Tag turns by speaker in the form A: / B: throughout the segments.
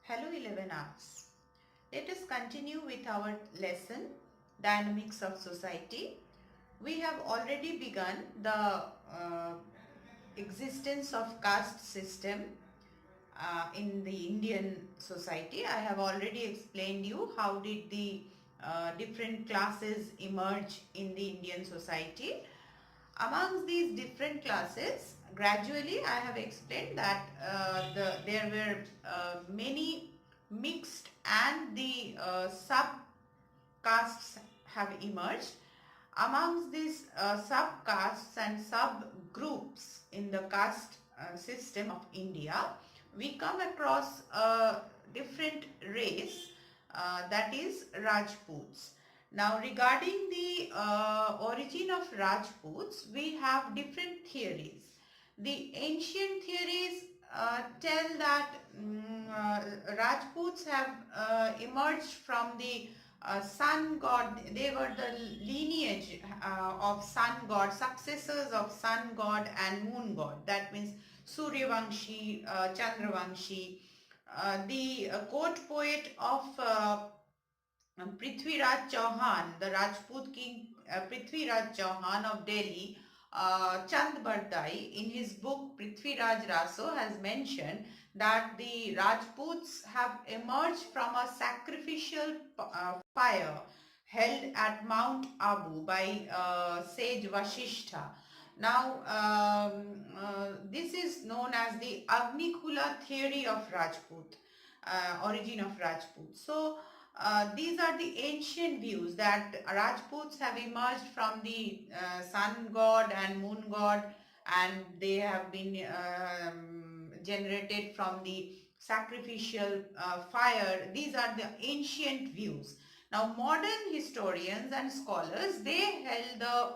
A: Hello 11 hours. Let us continue with our lesson Dynamics of Society. We have already begun the existence of caste system in the Indian society. I have already explained you how did the different classes emerge in the Indian society. Amongst these different classes, gradually I have explained that there were many mixed and the sub-castes have emerged. Amongst these sub-castes and sub-groups in the caste system of India, we come across a different race, that is Rajputs. Now regarding the origin of Rajputs, we have different theories. The ancient theories tell that Rajputs have emerged from the sun god. They were the lineage of sun god, successors of sun god and moon god. That means Suryavamshi, Chandravanshi. The court poet of Prithviraj Chauhan, the Rajput king Prithviraj Chauhan of Delhi, Chand Bardai, in his book Prithviraj Raso, has mentioned that the Rajputs have emerged from a sacrificial fire held at Mount Abu by sage Vasishtha. Now, this is known as the Agnikula theory of Rajput, origin of Rajput. So, these are the ancient views that Rajputs have emerged from the sun god and moon god, and they have been generated from the sacrificial fire. These are the ancient views. Now modern historians and scholars, they held the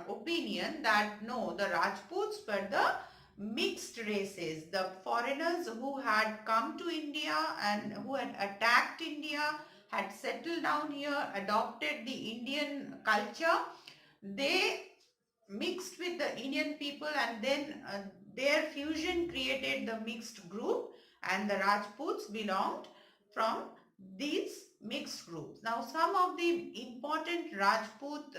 A: opinion that no, the Rajputs were the mixed races, the foreigners who had come to India and who had attacked India, had settled down here, adopted the Indian culture. They mixed with the Indian people, and then their fusion created the mixed group, and the Rajputs belonged from these mixed groups. Now some of the important Rajput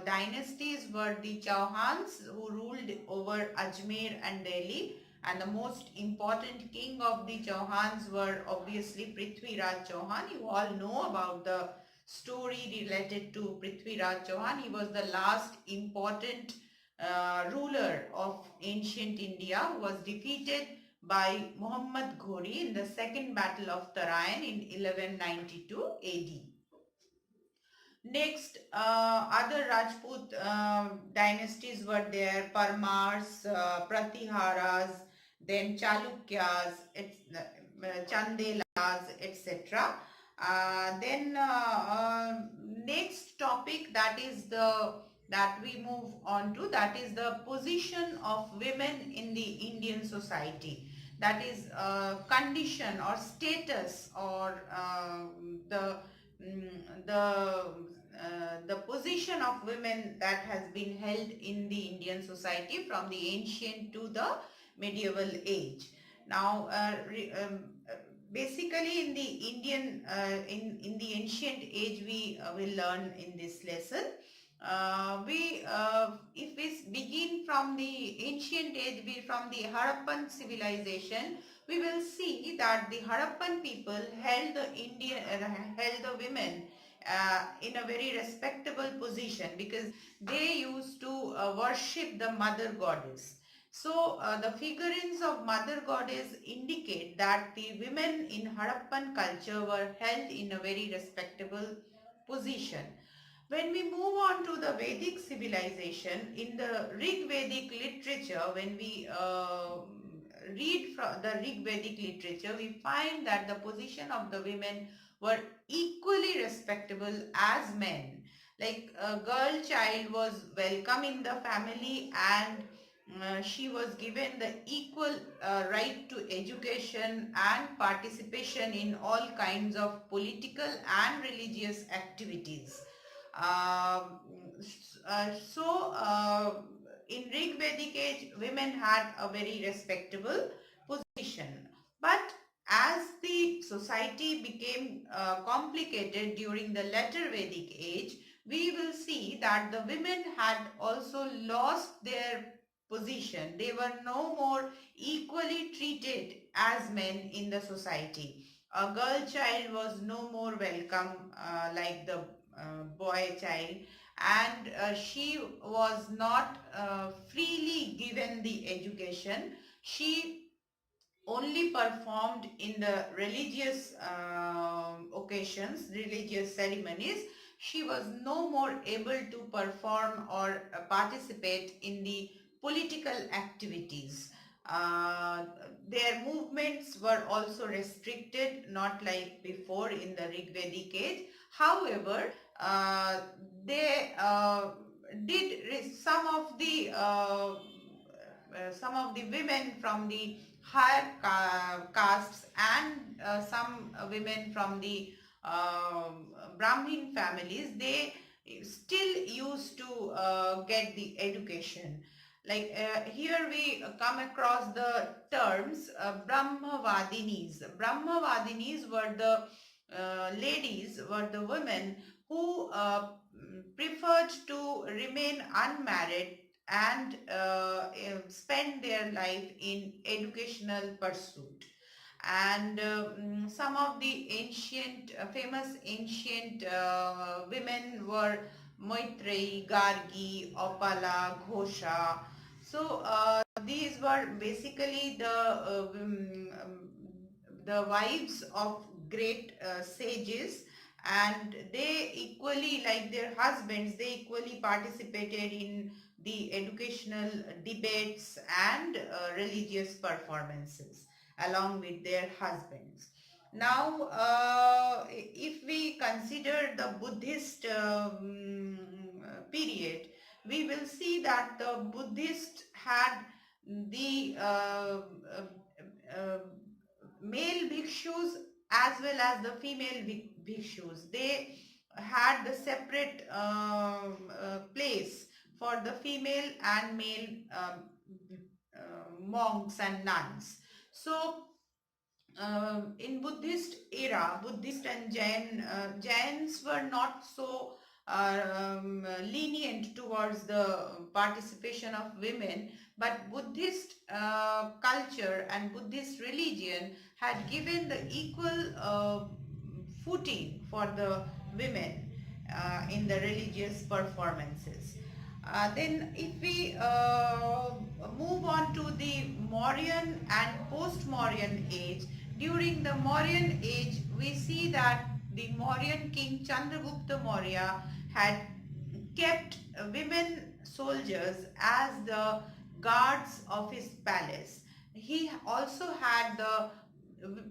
A: dynasties were the Chauhans, who ruled over Ajmer and Delhi, and the most important king of the Chauhans were obviously Prithvi Raj Chauhan. You all know about the story related to Prithvi Raj Chauhan. He was the last important ruler of ancient India, who was defeated by Muhammad Ghori in the second battle of Tarain in 1192 AD. Next, other Rajput dynasties were there: Parmars, Pratiharas, then Chalukyas, Chandelas, etc. Then next topic, that we move on to, that is the position of women in the Indian society. That is condition or status, or the position of women that has been held in the Indian society from the ancient to the medieval age. Now, basically in the Indian, in the ancient age, we will learn in this lesson. If we begin from the ancient age, from the Harappan civilization, we will see that the Harappan people held the women in a very respectable position, because they used to worship the mother goddess. So the figurines of mother goddess indicate that the women in Harappan culture were held in a very respectable position. When we move on to the Vedic civilization, in the Rig Vedic literature, when we read from the Rig Vedic literature, we find that the position of the women were equally respectable as men. Like a girl child was welcome in the family, and she was given the equal right to education and participation in all kinds of political and religious activities. Um, in Rig Vedic age, women had a very respectable position. But as the society became complicated during the later Vedic age, we will see that the women had also lost their position. They were no more equally treated as men in the society. A girl child was no more welcome like the boy child, and she was not freely given the education. She only performed in the religious occasions, religious ceremonies. She was no more able to perform or participate in the political activities. Uh, their movements were also restricted, not like before in the Rig Vedic age. However, they some of the women from the higher castes and some women from the Brahmin families, they still used to get the education. Like here we come across the terms Brahmavadinis. Brahmavadinis were the ladies, were the women who preferred to remain unmarried and spend their life in educational pursuit. And some of the ancient, famous ancient women were Maitreyi, Gargi, Opala, Ghosha. So these were basically the wives of great sages, and they equally, like their husbands, they equally participated in the educational debates and religious performances along with their husbands. Now, if we consider the Buddhist period, we will see that the Buddhists had the male bhikshus as well as the female bhikshus. They had the separate place for the female and male monks and nuns. So in Buddhist era, Buddhist and Jains were not so lenient towards the participation of women, but Buddhist culture and Buddhist religion had given the equal footing for the women in the religious performances. Then if we move on to the Mauryan and post-Mauryan age, during the Mauryan age, we see that the Mauryan king Chandragupta Maurya had kept women soldiers as the guards of his palace. He also had the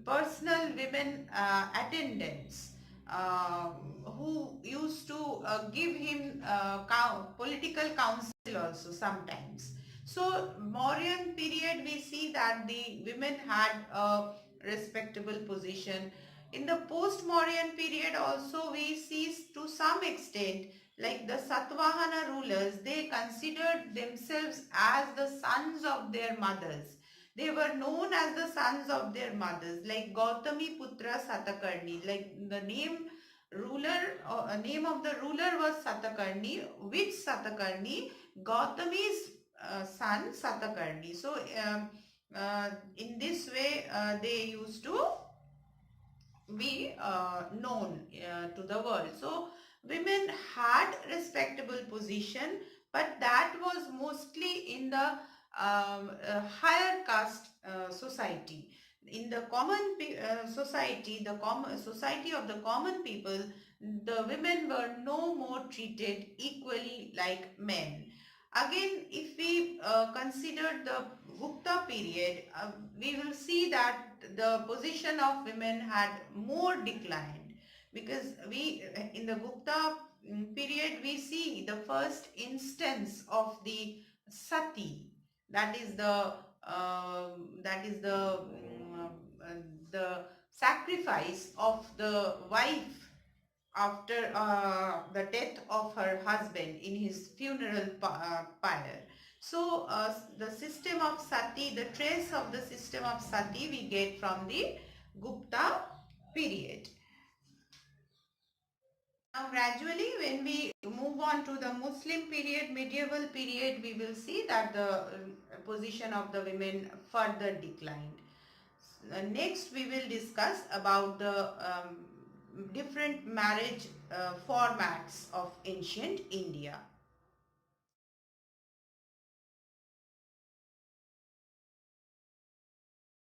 A: personal women attendants who used to give him political counsel also sometimes. So Mauryan period, we see that the women had a respectable position. In the post-Mauryan period also, we see to some extent, like the Satvahana rulers, they considered themselves as the sons of their mothers. They were known as the sons of their mothers, like Gautami Putra Satakarni. Like the name name of the ruler was Satakarni. Which Satakarni? Gautami's son Satakarni. So in this way, they used to be known to the world. So women had respectable position, but that was mostly in the higher caste society. In the common society, the common society of the common people, the women were no more treated equally like men. Again, if we consider the Gupta period, we will see that the position of women had more declined, because we in the Gupta period we see the first instance of the sati, that is the the sacrifice of the wife after the death of her husband in his funeral pyre. So the system of sati, the trace of the system of sati we get from the Gupta period. Now gradually when we move on to the Muslim period, medieval period, we will see that the position of the women further declined. Next we will discuss about the different marriage formats of ancient India.